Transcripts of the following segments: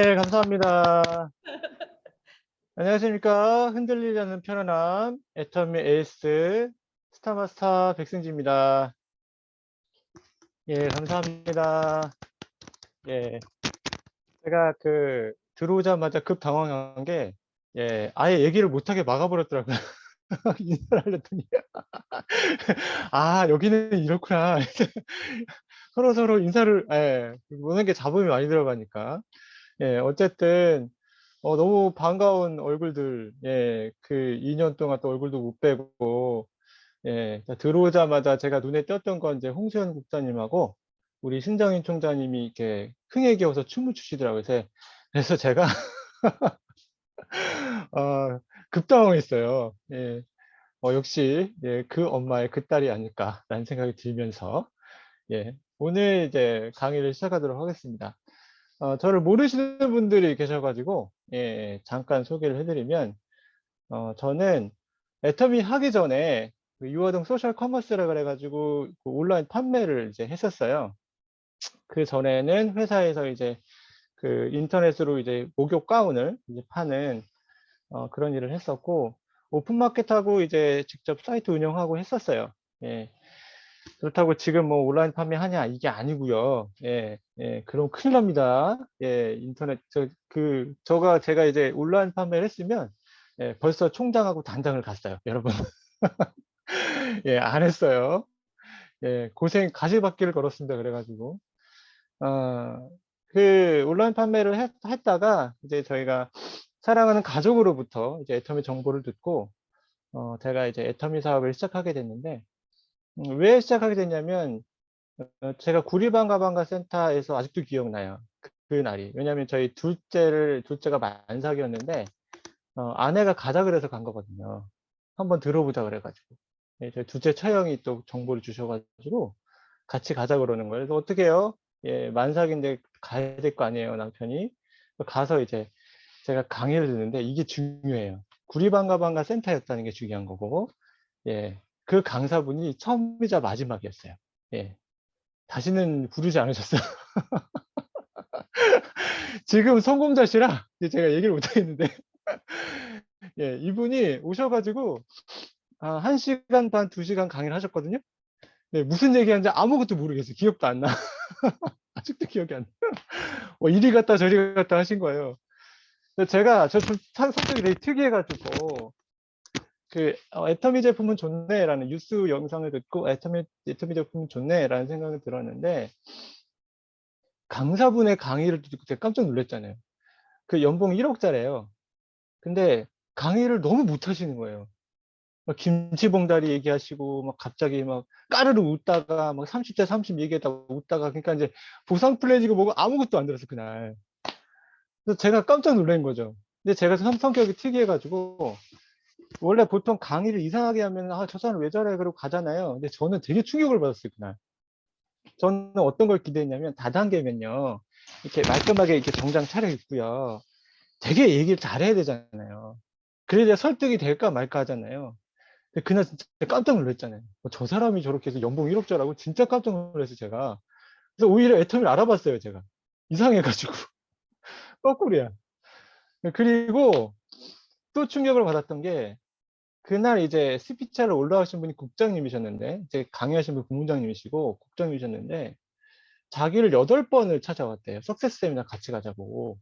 네, 감사합니다. 안녕하십니까. 흔들리지 않는 편안함, 애터미 에이스, 스타마스터 백승지입니다. 예, 감사합니다. 예, 제가 들어오자마자 급 당황한 게, 예, 아예 얘기를 못하게 막아버렸더라고요. 인사를 하려더니. 아, 여기는 이렇구나. 서로서로 인사를, 예, 보는 게 잡음이 많이 들어가니까. 예, 어쨌든, 너무 반가운 얼굴들, 예, 2년 동안 또 얼굴도 못 뵈고, 예, 들어오자마자 제가 눈에 띄었던 건 이제 홍수연 국장님하고 우리 신정인 총장님이 이렇게 흥에 겨워서 춤을 추시더라고요. 그래서 제가, 어, 급당황했어요. 예, 역시, 예, 그 엄마의 그 딸이 아닐까라는 생각이 들면서, 예, 오늘 이제 강의를 시작하도록 하겠습니다. 저를 모르시는 분들이 계셔가지고, 예, 잠깐 소개를 해드리면, 저는 애터미 하기 전에 유아동 소셜 커머스라 그래가지고 그 온라인 판매를 이제 했었어요. 그 전에는 회사에서 이제 그 인터넷으로 이제 목욕 가운을 이제 파는 그런 일을 했었고, 오픈마켓하고 이제 직접 사이트 운영하고 했었어요. 예. 그렇다고 지금 뭐 온라인 판매하냐 이게 아니고요. 예, 예, 그럼 큰일 납니다. 예, 인터넷 제가 이제 온라인 판매를 했으면 예, 벌써 총장하고 단장을 갔어요, 여러분. 예, 안 했어요. 예, 고생 가시밭길을 걸었습니다. 그래가지고 어, 그 온라인 판매를 했다가 이제 저희가 사랑하는 가족으로부터 이제 애터미 정보를 듣고 제가 이제 애터미 사업을 시작하게 됐는데 왜 시작하게 됐냐면 제가 구리방가방가 센터에서 아직도 기억나요. 그 날이. 왜냐면 저희 둘째가 만삭이었는데, 아내가 가자 그래서 간 거거든요. 한번 들어보자 그래가지고. 예, 저희 둘째 처형이 또 정보를 주셔가지고, 같이 가자 그러는 거예요. 그래서 어떻게 해요? 예, 만삭인데 가야 될 거 아니에요, 남편이. 가서 이제 제가 강의를 듣는데 이게 중요해요. 구리방가방가 센터였다는 게 중요한 거고, 예, 그 강사분이 처음이자 마지막이었어요. 예. 다시는 부르지 않으셨어요. 지금 성공자시라 이제 제가 얘기를 못 하겠는데, 예, 이분이 오셔가지고, 1시간 반, 2시간 강의를 하셨거든요. 네, 무슨 얘기하는지 아무것도 모르겠어요. 기억도 안 나. 아직도 기억이 안 나. 이리 갔다 저리 갔다 하신 거예요. 근데 좀 성격이 되게 특이해가지고, 애터미 제품은 좋네라는 뉴스 영상을 듣고, 애터미 제품은 좋네라는 생각이 들었는데, 강사분의 강의를 듣고 제가 깜짝 놀랐잖아요. 그 연봉 1억짜리예요. 근데 강의를 너무 못하시는 거예요. 막 김치봉다리 얘기하시고 막 갑자기 막 까르르 웃다가 막 30대 30 얘기하다가 웃다가, 그러니까 이제 보상 플래지고 뭐고 아무것도 안 들었어 그날. 그래서 제가 깜짝 놀란 거죠. 근데 제가 성격이 특이해가지고 원래 보통 강의를 이상하게 하면 저 사람 왜 저래 그러고 가잖아요. 근데 저는 되게 충격을 받았어요 그날. 저는 어떤 걸 기대했냐면 다단계면요, 이렇게 말끔하게 이렇게 정장 차려입고요, 되게 얘기를 잘해야 되잖아요. 그래야 설득이 될까 말까 하잖아요. 근데 그날 진짜 깜짝 놀랐잖아요. 저 사람이 저렇게 해서 연봉 1억짜라고 진짜 깜짝 놀랐어요, 제가. 그래서 오히려 애터미를 알아봤어요, 제가. 이상해가지고. 거꾸로야. 그리고 또 충격을 받았던 게, 그날 이제 스피처를 올라가신 분이 국장님이셨는데, 이제 강의하신 분 부문장님이시고 국장님이셨는데, 자기를 8번을 찾아왔대요. 석세스 세미나 같이 가자고.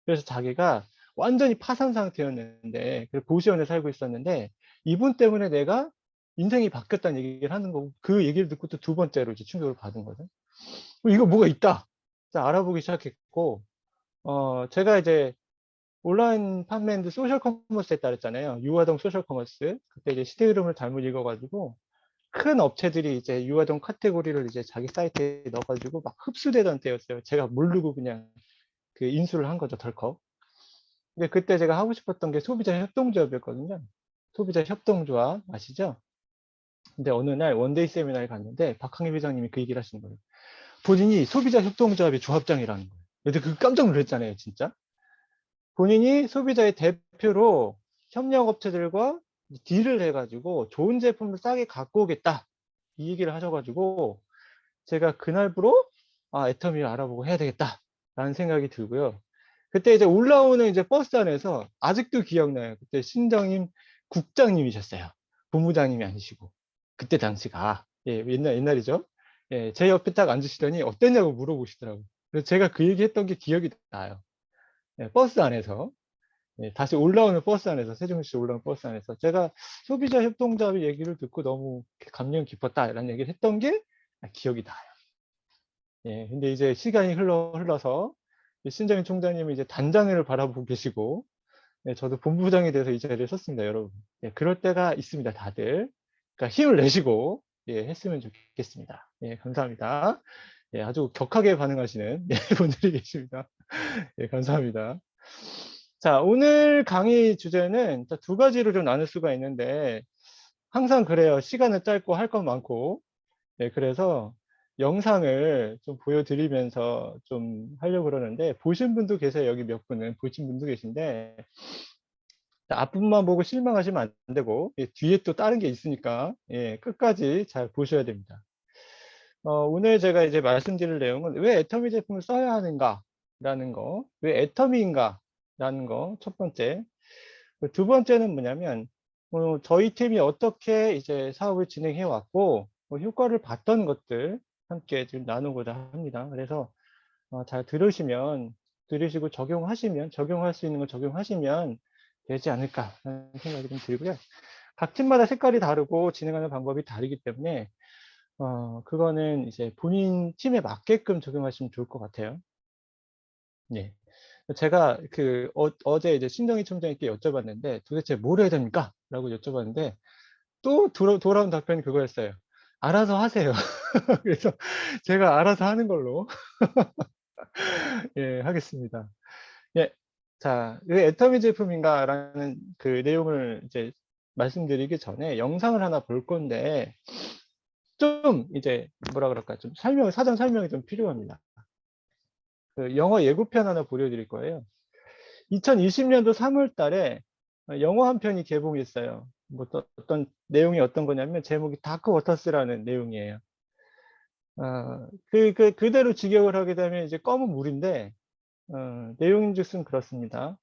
그래서 자기가 완전히 파산 상태였는데, 보시원에 살고 있었는데, 이분 때문에 내가 인생이 바뀌었다는 얘기를 하는 거고, 그 얘기를 듣고 또 두 번째로 이제 충격을 받은 거죠. 이거 뭐가 있다. 자, 알아보기 시작했고, 제가 이제 온라인 판매인데 소셜 커머스 했다 그랬잖아요. 유아동 소셜 커머스. 그때 이제 시대 흐름을 잘못 읽어가지고, 큰 업체들이 이제 유아동 카테고리를 이제 자기 사이트에 넣어가지고 막 흡수되던 때였어요. 제가 모르고 그냥 그 인수를 한 거죠, 덜컥. 근데 그때 제가 하고 싶었던 게 소비자 협동조합이었거든요. 소비자 협동조합 아시죠? 근데 어느 날 원데이 세미나에 갔는데 박항희 회장님이 그 얘기를 하시는 거예요. 본인이 소비자 협동조합의 조합장이라는 거예요. 근데 그 깜짝 놀랐잖아요, 진짜. 본인이 소비자의 대표로 협력업체들과 딜을 해가지고 좋은 제품을 싸게 갖고 오겠다, 이 얘기를 하셔가지고 제가 그날부로 애터미를 알아보고 해야 되겠다라는 생각이 들고요. 그때 이제 올라오는 이제 버스 안에서 아직도 기억나요. 그때 신정임 국장님이셨어요. 본부장님이 아니시고. 그때 당시가. 예, 옛날이죠. 예, 제 옆에 딱 앉으시더니 어땠냐고 물어보시더라고요. 그래서 제가 그 얘기 했던 게 기억이 나요. 예, 버스 안에서. 예, 다시 올라오는 버스 안에서, 세종시 올라오는 버스 안에서. 제가 소비자 협동조합의 얘기를 듣고 너무 감명 깊었다라는 얘기를 했던 게 기억이 나요. 예, 근데 이제 시간이 흘러서 신정인 총장님이 이제 단장을 바라보고 계시고, 예, 저도 본부장이 돼서 이 자리에 섰습니다, 여러분. 예, 그럴 때가 있습니다, 다들. 그러니까 힘을 내시고, 예, 했으면 좋겠습니다. 예, 감사합니다. 예, 아주 격하게 반응하시는 예, 분들이 계십니다. 예, 감사합니다. 자, 오늘 강의 주제는 두 가지로 좀 나눌 수가 있는데, 항상 그래요. 시간은 짧고 할 건 많고, 네, 그래서 영상을 좀 보여드리면서 좀 하려고 그러는데, 보신 분도 계세요. 여기 몇 분은 보신 분도 계신데, 앞부분만 보고 실망하시면 안 되고, 예, 뒤에 또 다른 게 있으니까, 예, 끝까지 잘 보셔야 됩니다. 오늘 제가 이제 말씀드릴 내용은 왜 애터미 제품을 써야 하는가라는 거, 왜 애터미인가라는 거, 첫 번째. 두 번째는 뭐냐면, 저희 팀이 어떻게 이제 사업을 진행해 왔고, 효과를 봤던 것들 함께 지금 나누고자 합니다. 그래서 잘 들으시고 적용할 수 있는 거 적용하시면 되지 않을까 하는 생각이 좀 들고요. 각 팀마다 색깔이 다르고 진행하는 방법이 다르기 때문에, 그거는 이제 본인 팀에 맞게끔 적용하시면 좋을 것 같아요. 네. 제가 어제 이제 신정희 총장님께 여쭤봤는데 도대체 뭘 해야 됩니까? 라고 여쭤봤는데 또 돌아온 답변이 그거였어요. 알아서 하세요. 그래서 제가 알아서 하는 걸로 예, 하겠습니다. 예. 자, 왜 애터미 제품인가라는 그 내용을 이제 말씀드리기 전에 영상을 하나 볼 건데 좀 이제 뭐라 그럴까 좀 사전 설명이 좀 필요합니다. 그 영어 예고편 하나 보여드릴 거예요. 2020년도 3월 달에 영어 한 편이 개봉했어요. 뭐 어떤 내용이 어떤 거냐면 제목이 다크 워터스라는 내용이에요. 그대로 직역을 하게 되면 이제 검은 물인데, 내용인즉슨 그렇습니다.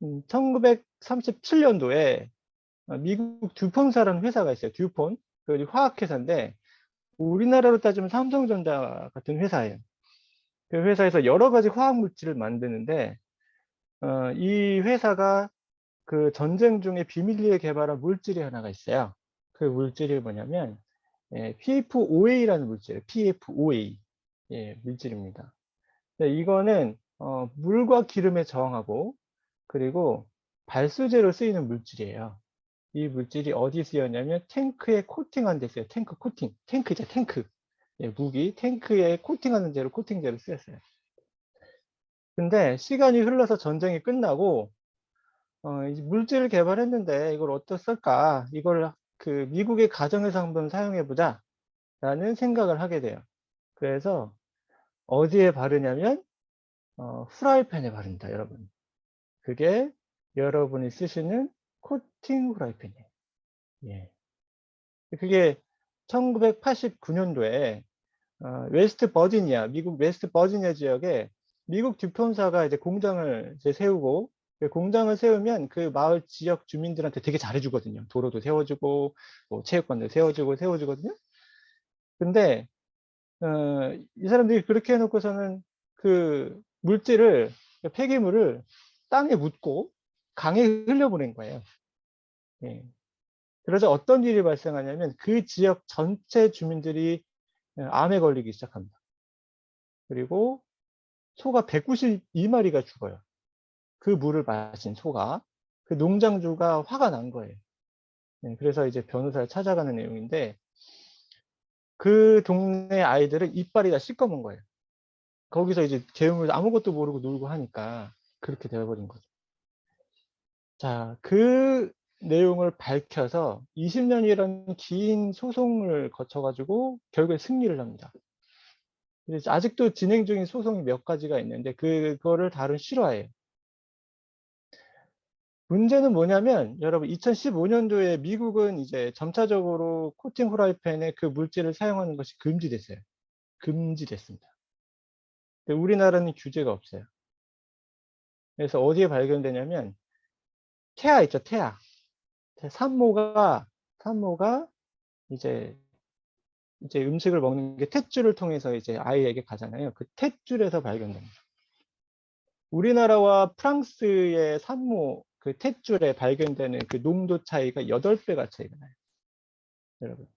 1937년도에 미국 듀폰사라는 회사가 있어요. 듀폰. 그 화학회사인데, 우리나라로 따지면 삼성전자 같은 회사예요. 그 회사에서 여러 가지 화학물질을 만드는데, 이 회사가 그 전쟁 중에 비밀리에 개발한 물질이 하나가 있어요. 그 물질이 뭐냐면 PFOA라는 물질이에요. PFOA 물질입니다. 이거는 물과 기름에 저항하고 그리고 발수제로 쓰이는 물질이에요. 이 물질이 어디 쓰였냐면 탱크에 코팅한 데 쓰여요. 탱크 코팅, 탱크죠, 탱크. 무기 탱크에 코팅하는 제로 코팅제로 쓰였어요. 근데 시간이 흘러서 전쟁이 끝나고 이제 물질을 개발했는데 이걸 어떻게 쓸까? 이걸 그 미국의 가정에서 한번 사용해 보자 라는 생각을 하게 돼요. 그래서 어디에 바르냐면 후라이팬에 바릅니다, 여러분. 그게 여러분이 쓰시는 코팅 후라이팬이에요. 예. 그게 1989년도에 웨스트 버지니아, 미국 웨스트 버지니아 지역에 미국 듀폰사가 이제 공장을 이제 세우고 그 공장을 세우면 그 마을 지역 주민들한테 되게 잘해주거든요. 도로도 세워주고 뭐 체육관도 세워주거든요. 근데 이 사람들이 그렇게 해놓고서는 그 물질을 그 폐기물을 땅에 묻고 강에 흘려보낸 거예요. 예. 그러자 어떤 일이 발생하냐면 그 지역 전체 주민들이 암에 걸리기 시작합니다. 그리고 소가 192마리가 죽어요. 그 물을 마신 소가. 그 농장주가 화가 난 거예요. 그래서 이제 변호사를 찾아가는 내용인데 그 동네 아이들은 이빨이 다 시꺼먼 거예요. 거기서 이제 개음을 아무것도 모르고 놀고 하니까 그렇게 되어버린 거죠. 자, 그 내용을 밝혀서 20년이라는 긴 소송을 거쳐가지고 결국에 승리를 합니다. 그래서 아직도 진행 중인 소송이 몇 가지가 있는데 그거를 다룬 실화예요. 문제는 뭐냐면 여러분 2015년도에 미국은 이제 점차적으로 코팅 후라이팬에 그 물질을 사용하는 것이 금지됐어요. 금지됐습니다. 근데 우리나라는 규제가 없어요. 그래서 어디에 발견되냐면 태아 있죠, 태아. 산모가 이제 음식을 먹는 게 탯줄을 통해서 이제 아이에게 가잖아요. 그 탯줄에서 발견됩니다. 우리나라와 프랑스의 산모 그 탯줄에 발견되는 그 농도 차이가 8배가 차이가 나요. 여러분.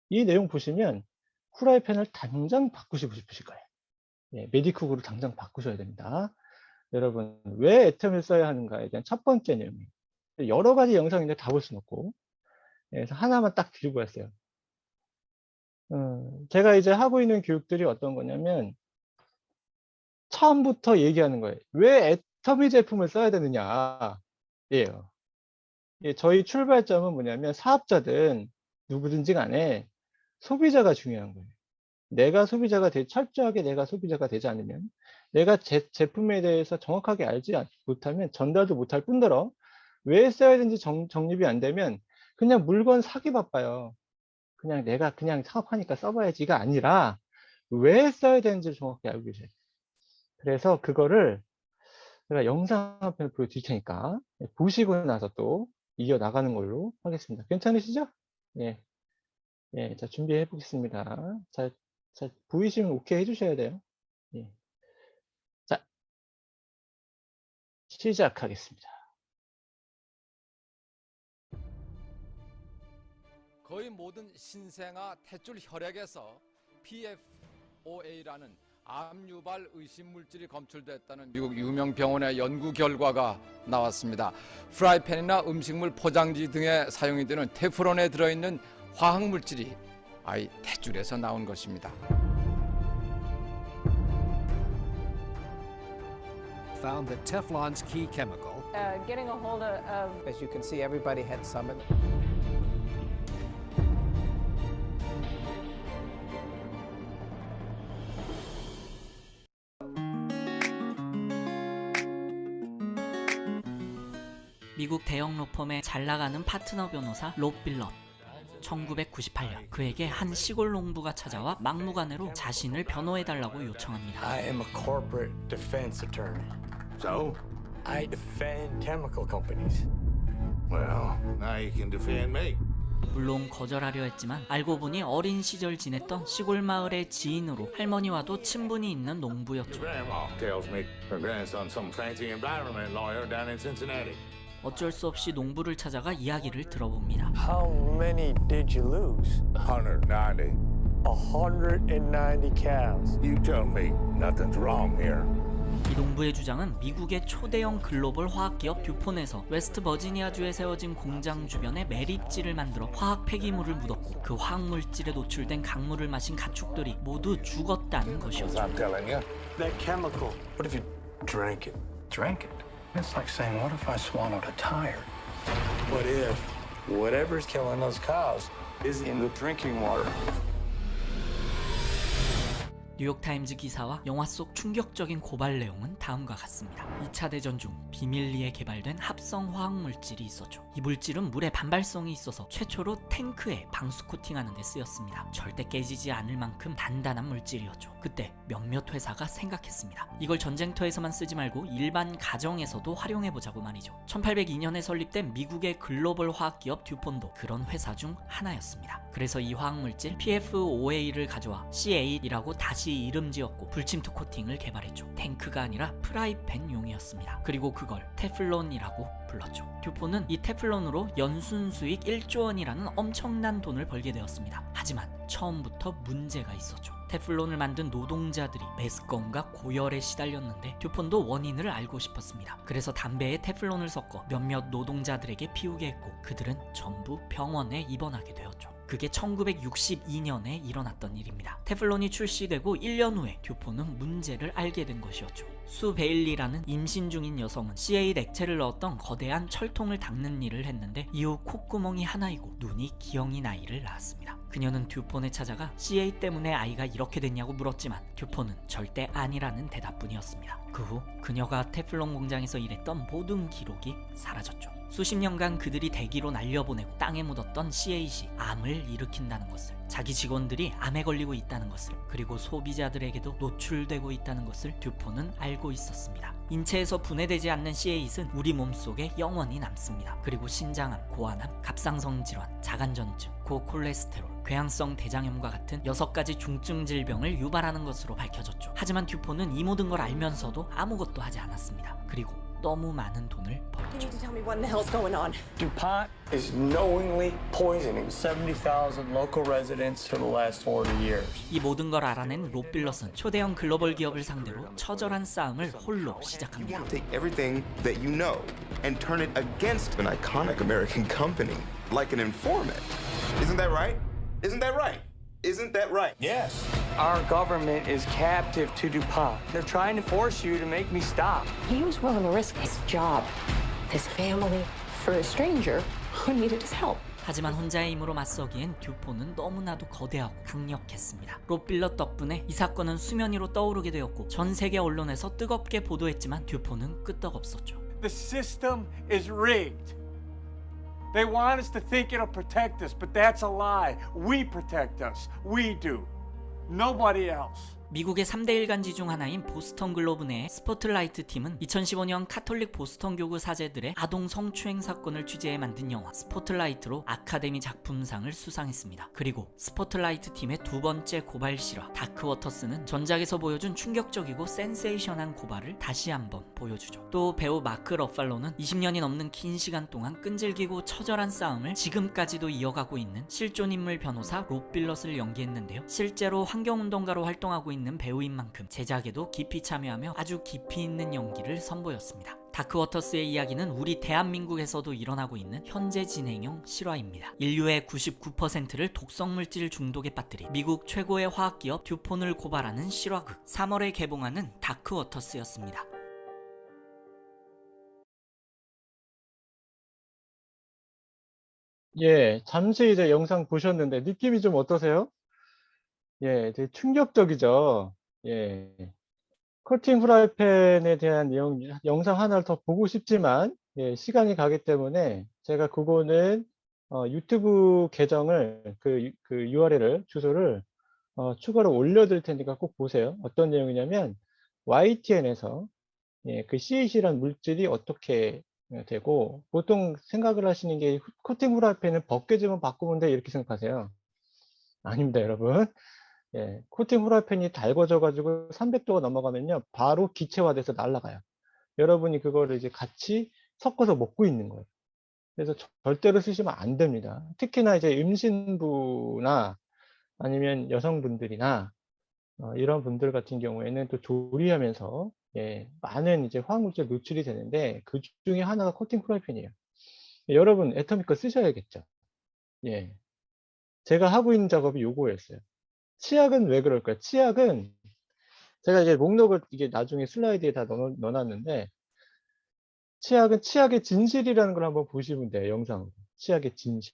이 내용 보시면 후라이팬을 당장 바꾸시고 싶으실 거예요. 예, 메디쿡으로 당장 바꾸셔야 됩니다. 여러분, 왜 애텀을 써야 하는가에 대한 첫 번째 내용이에요. 여러 가지 영상인데 다 볼 수는 없고, 그래서 하나만 딱 들고 왔어요. 제가 이제 하고 있는 교육들이 어떤 거냐면, 처음부터 얘기하는 거예요. 왜 애터미 제품을 써야 되느냐. 예요. 예, 저희 출발점은 뭐냐면, 사업자든 누구든지 간에 소비자가 중요한 거예요. 철저하게 내가 소비자가 되지 않으면, 내가 제품에 대해서 정확하게 알지 못하면 전달도 못할 뿐더러 왜 써야 되는지 정립이 안 되면 그냥 물건 사기 바빠요. 그냥 내가 그냥 사업하니까 써봐야지가 아니라 왜 써야 되는지 정확히 알고 계셔야 돼요. 그래서 그거를 제가 영상 한 편을 보여드릴 테니까 보시고 나서 또 이어나가는 걸로 하겠습니다. 괜찮으시죠? 예. 예, 자, 준비해 보겠습니다. 자, 보이시면 오케이 해주셔야 돼요. 예. 자, 시작하겠습니다. 거의 모든 신생아 탯줄 혈액에서 PFOA라는 암 유발 의심 물질이 검출됐다는 미국 유명 병원의 연구 결과가 나왔습니다. 프라이팬이나 음식물 포장지 등에 사용이 되는 테프론에 들어있는 화학 물질이 아이 탯줄에서 나온 것입니다. Found that Teflon's key chemical, getting a hold of As you can see, everybody had some of 미국 대형 로펌의 잘 나가는 파트너 변호사 롭 빌럿. 1998년 그에게 한 시골 농부가 찾아와 막무가내로 자신을 변호해달라고 요청합니다. I am a corporate defense attorney. So? I defend chemical companies. Well, now you can defend me. 물론 거절하려 했지만 알고 보니 어린 시절 지냈던 시골 마을의 지인으로 할머니와도 친분이 있는 농부였죠. Grandma tells me her grandson's some fancy environment lawyer down in Cincinnati. 어쩔 수 없이 농부를 찾아가 이야기를 들어봅니다. How many did you lose? 190. 190 cows. You tell me nothing's wrong here. 이 농부의 주장은 미국의 초대형 글로벌 화학기업 듀폰에서 웨스트 버지니아주에 세워진 공장 주변에 매립지를 만들어 화학 폐기물을 묻었고 그 화학물질에 노출된 강물을 마신 가축들이 모두 죽었다는 것이었죠. I'm telling you. That chemical. What if you drank it? Drink it? It's like saying, what if I swallowed a tire? What if whatever's killing those cows is in the drinking water? 뉴욕타임즈 기사와 영화 속 충격적인 고발 내용은 다음과 같습니다. 2차 대전 중 비밀리에 개발된 합성 화학물질이 있었죠. 이 물질은 물에 반발성이 있어서 최초로 탱크에 방수 코팅하는 데 쓰였습니다. 절대 깨지지 않을 만큼 단단한 물질이었죠. 그때 몇몇 회사가 생각했습니다. 이걸 전쟁터에서만 쓰지 말고 일반 가정에서도 활용해보자고 말이죠. 1802년에 설립된 미국의 글로벌 화학기업 듀폰도 그런 회사 중 하나였습니다. 그래서 이 화학물질 PFOA를 가져와 C8이라고 다시 이름 지었고 불침투 코팅을 개발했죠. 탱크가 아니라 프라이팬용이었습니다. 그리고 그걸 테플론이라고 불렀죠. 듀폰은 이 테플론으로 연순 수익 1조 원이라는 엄청난 돈을 벌게 되었습니다. 하지만 처음부터 문제가 있었죠. 테플론을 만든 노동자들이 메스꺼움과 고열에 시달렸는데 듀폰도 원인을 알고 싶었습니다. 그래서 담배에 테플론을 섞어 몇몇 노동자들에게 피우게 했고 그들은 전부 병원에 입원하게 되었죠. 그게 1962년에 일어났던 일입니다. 테플론이 출시되고 1년 후에 듀폰은 문제를 알게 된 것이었죠. 수 베일리라는 임신 중인 여성은 C8 액체를 넣었던 거대한 철통을 닦는 일을 했는데 이후 콧구멍이 하나이고 눈이 기형인 아이를 낳았습니다. 그녀는 듀폰에 찾아가 C8 때문에 아이가 이렇게 됐냐고 물었지만 듀폰은 절대 아니라는 대답뿐이었습니다. 그 후 그녀가 테플론 공장에서 일했던 모든 기록이 사라졌죠. 수십 년간 그들이 대기로 날려보내고 땅에 묻었던 C8이 암을 일으킨다는 것을, 자기 직원들이 암에 걸리고 있다는 것을, 그리고 소비자들에게도 노출되고 있다는 것을 듀폰은 알고 있었습니다. 인체에서 분해되지 않는 C8은 우리 몸속에 영원히 남습니다. 그리고 신장암, 고환암, 갑상선 질환, 자간전증, 고콜레스테롤, 궤양성 대장염과 같은 6가지 중증 질병을 유발하는 것으로 밝혀졌죠. 하지만 듀폰은 이 모든 걸 알면서도 아무것도 하지 않았습니다. 그리고 너무 많은 돈을 벌었죠. Tell me what in the hell's going on. DuPont is knowingly poisoning 70,000 local residents for the last 40 years. 이 모든 걸 알아낸 롯 빌럿은 초대형 글로벌 기업을 상대로 처절한 싸움을 홀로 시작합니다. Take everything that you know and turn it against an iconic American company, like an informant. Isn't that right? Isn't that right? Isn't that right? Yes. Our government is captive to DuPont. They're trying to force you to make me stop. He was willing to risk his job, his family, for a stranger who needed his help. 하지만 혼자의 힘으로 맞서기엔 듀폰은 너무나도 거대하고 강력했습니다. 롯 빌럿 덕분에 이 사건은 수면 위로 떠오르게 되었고 전 세계 언론에서 뜨겁게 보도했지만 듀폰은 끄떡없었죠. The system is rigged. They want us to think it'll protect us, but that's a lie. We protect us. We do. Nobody else. 미국의 3대 일간지 중 하나인 보스턴 글로브 내의 스포트라이트 팀은 2015년 카톨릭 보스턴 교구 사제들의 아동 성추행 사건을 취재해 만든 영화 스포트라이트로 아카데미 작품상을 수상했습니다. 그리고 스포트라이트 팀의 두 번째 고발 실화 다크워터스는 전작에서 보여준 충격적이고 센세이션한 고발을 다시 한번 보여주죠. 또 배우 마크 러팔로는 20년이 넘는 긴 시간 동안 끈질기고 처절한 싸움을 지금까지도 이어가고 있는 실존 인물 변호사 롯 빌럿을 연기했는데요. 실제로 환경운동가로 활동하고 있는 배우인 만큼 제작에도 깊이 참여하며 아주 깊이 있는 연기를 선보였습니다. 다크워터스의 이야기는 우리 대한민국에서도 일어나고 있는 현재 진행형 실화입니다. 인류의 99%를 독성물질 중독에 빠뜨린 미국 최고의 화학기업 듀폰을 고발하는 실화극 3월에 개봉하는 다크워터스였습니다. 예, 잠시 이제 영상 보셨는데 느낌이 좀 어떠세요? 예, 되게 충격적이죠. 예. 코팅 프라이팬에 대한 영상 하나를 더 보고 싶지만, 예, 시간이 가기 때문에 제가 그거는 유튜브 계정을, 그 URL을, 주소를 추가로 올려드릴 테니까 꼭 보세요. 어떤 내용이냐면, YTN에서 예, 그 C8이란 물질이 어떻게 되고, 보통 생각을 하시는 게 코팅 프라이팬은 벗겨지면 바꾸면 돼, 이렇게 생각하세요. 아닙니다, 여러분. 예, 코팅 후라이팬이 달궈져 가지고 300도가 넘어가면요 바로 기체화돼서 날아가요. 여러분이 그거를 이제 같이 섞어서 먹고 있는 거예요. 그래서 절대로 쓰시면 안 됩니다. 특히나 이제 임신부나 아니면 여성분들이나 이런 분들 같은 경우에는 또 조리하면서 예, 많은 이제 화학물질 노출이 되는데 그 중에 하나가 코팅 후라이팬이에요. 여러분 애터미 거 쓰셔야겠죠. 예, 제가 하고 있는 작업이 요거였어요. 치약은 왜 그럴까요? 치약은 제가 이제 목록을 이게 나중에 슬라이드에 다 넣어놨는데 치약은 치약의 진실이라는 걸 한번 보시면 돼요. 영상으로. 치약의 진실.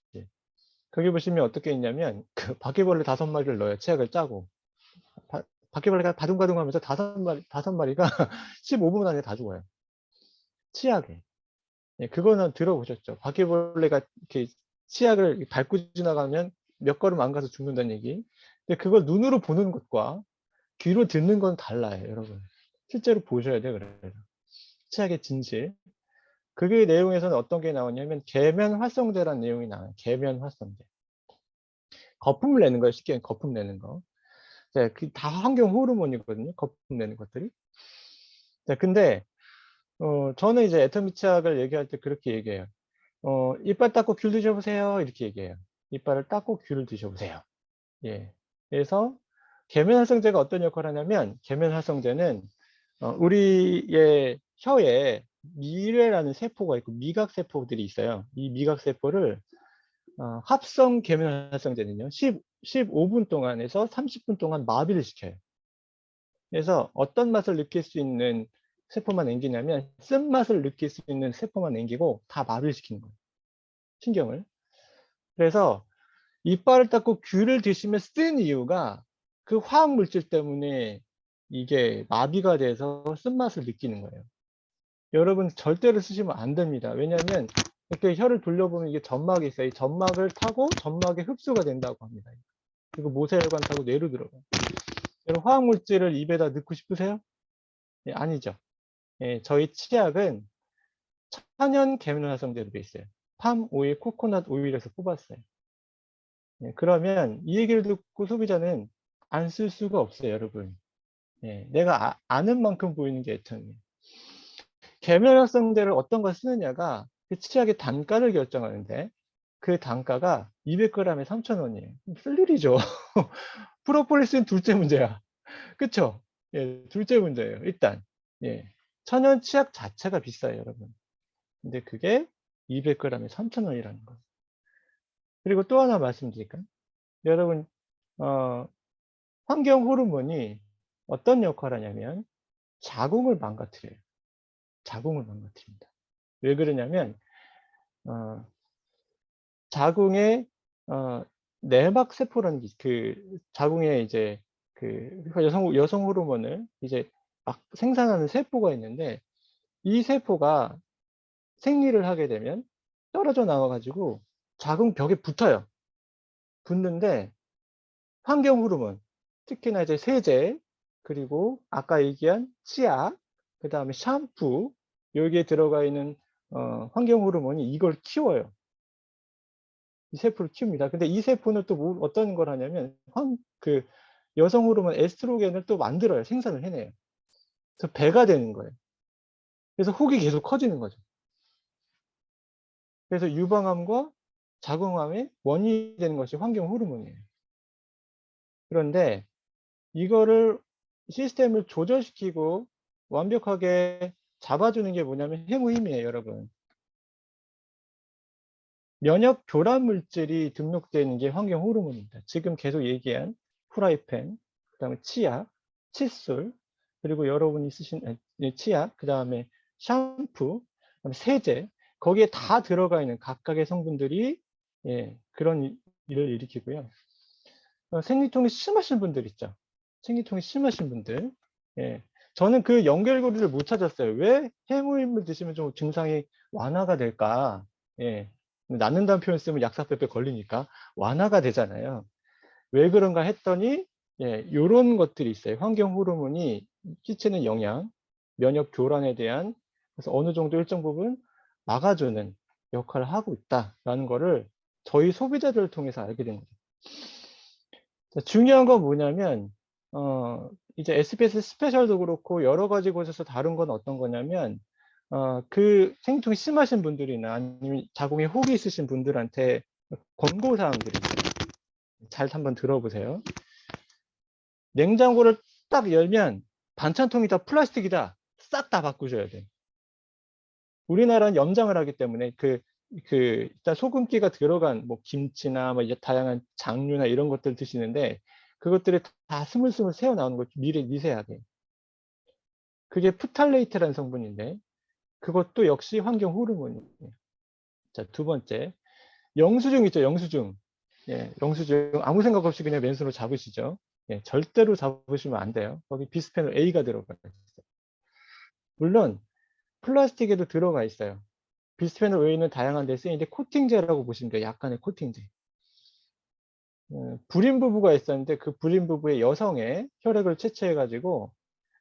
거기 보시면 어떻게 있냐면 그 바퀴벌레 5마리를 넣어요. 치약을 짜고 바퀴벌레가 바둥바둥 하면서 5마리가 15분 안에 다 죽어요. 치약에. 예, 그거는 들어보셨죠? 바퀴벌레가 이렇게 치약을 밟고 지나가면 몇 걸음 안 가서 죽는다는 얘기. 근데 그걸 눈으로 보는 것과 귀로 듣는 건 달라요, 여러분. 실제로 보셔야 돼요, 그래서. 치약의 진실. 그게 내용에서는 어떤 게 나오냐면, 계면 활성제라는 내용이 나와요. 계면 활성제. 거품을 내는 거예요, 쉽게 거품 내는 거. 자, 다 환경 호르몬이거든요, 거품 내는 것들이. 자, 근데, 저는 이제 애터미 치약을 얘기할 때 그렇게 얘기해요. 이빨 닦고 귤 드셔보세요. 이렇게 얘기해요. 이빨을 닦고 귤을 드셔보세요. 예. 그래서 계면활성제가 어떤 역할을 하냐면 계면활성제는 우리의 혀에 미뢰라는 세포가 있고 미각세포들이 있어요. 이 미각세포를 합성 계면활성제는요 15분 동안에서 30분 동안 마비를 시켜요. 그래서 어떤 맛을 느낄 수 있는 세포만 남기냐면 쓴맛을 느낄 수 있는 세포만 남기고 다 마비를 시키는 거예요. 신경을. 그래서 이빨을 닦고 귤을 드시면 쓴 이유가 그 화학 물질 때문에 이게 마비가 돼서 쓴맛을 느끼는 거예요. 여러분 절대로 쓰시면 안 됩니다. 왜냐하면 이렇게 혀를 돌려보면 이게 점막이 있어요. 이 점막을 타고 점막에 흡수가 된다고 합니다. 그리고 모세혈관 타고 뇌로 들어가요. 여러분 화학물질을 입에다 넣고 싶으세요? 예, 아니죠. 예, 저희 치약은 천연 계면활성제로 되어 있어요. 팜 오일, 코코넛 오일에서 뽑았어요. 예, 그러면 이 얘기를 듣고 소비자는 안 쓸 수가 없어요, 여러분. 예, 내가 아는 만큼 보이는 게 애청이에요. 계면활성제를 어떤 걸 쓰느냐가 그 치약의 단가를 결정하는데 그 단가가 200g에 3,000원이에요. 쓸 일이죠. 프로폴리스는 둘째 문제야. 그쵸? 예, 둘째 문제예요. 일단, 예. 천연 치약 자체가 비싸요, 여러분. 근데 그게 200g에 3,000원이라는 거. 그리고 또 하나 말씀드릴까요? 여러분, 환경 호르몬이 어떤 역할을 하냐면 자궁을 망가뜨려요. 자궁을 망가뜨립니다. 왜 그러냐면, 자궁에, 내막 세포라는 그 자궁에 이제 그 여성 호르몬을 이제 막 생산하는 세포가 있는데 이 세포가 생리를 하게 되면 떨어져 나와 가지고 자궁 벽에 붙어요. 붙는데 환경 호르몬, 특히나 이제 세제, 그리고 아까 얘기한 치약, 그다음에 샴푸, 여기에 들어가 있는 환경 호르몬이 이걸 키워요. 이 세포를 키웁니다. 근데 이 세포는 또 어떤 걸 하냐면 그 여성 호르몬 에스트로겐을 또 만들어요. 생산을 해내요. 그래서 배가 되는 거예요. 그래서 혹이 계속 커지는 거죠. 그래서 유방암과 자궁암의 원인이 되는 것이 환경 호르몬이에요. 그런데 이거를 시스템을 조절시키고 완벽하게 잡아주는 게 뭐냐면 해무힘이에요, 여러분. 면역 교란 물질이 등록되어 있는 게 환경 호르몬입니다. 지금 계속 얘기한 프라이팬, 그다음에 치약, 칫솔, 그리고 여러분이 쓰신 치약, 그다음에 샴푸, 그다음에 세제, 거기에 다 들어가 있는 각각의 성분들이 그런 일을 일으키고요. 생리통이 심하신 분들 있죠. 생리통이 심하신 분들. 저는 그 연결고리를 못 찾았어요. 왜 해무임을 드시면 좀 증상이 완화가 될까? 낫는다는 표현 쓰면 약사빼빼 걸리니까 완화가 되잖아요. 왜 그런가 했더니 요런 것들이 있어요. 환경 호르몬이 끼치는 영향, 면역 교란에 대한, 그래서 어느 정도 일정 부분 막아주는 역할을 하고 있다라는 거를 저희 소비자들을 통해서 알게 된 거죠. 중요한 건 뭐냐면 이제 SBS 스페셜도 그렇고 여러 가지 곳에서 다룬 건 어떤 거냐면 그 생리통이 심하신 분들이나 아니면 자궁에 혹이 있으신 분들한테 권고 사항들이 있어요. 잘 한번 들어보세요. 냉장고를 딱 열면 반찬통이 다 플라스틱이다. 싹 다 바꾸셔야 돼. 우리나라는 염장을 하기 때문에 일단 소금기가 들어간 뭐 김치나 뭐 다양한 장류나 이런 것들 드시는데 그것들이 다 스물스물 새어 나오는 거 미세하게. 그게 프탈레이트라는 성분인데 그것도 역시 환경 호르몬이에요. 자, 두 번째. 영수증 있죠, 영수증. 영수증 아무 생각 없이 그냥 맨손으로 잡으시죠. 절대로 잡으시면 안 돼요. 거기 비스페놀 A가 들어가 있어요. 물론 플라스틱에도 들어가 있어요. 비스페놀 A는 다양한 데 쓰이는데 코팅제라고 보시면 돼요. 약간의 코팅제. 불임 부부가 있었는데 그 불임 부부의 여성의 혈액을 채취해 가지고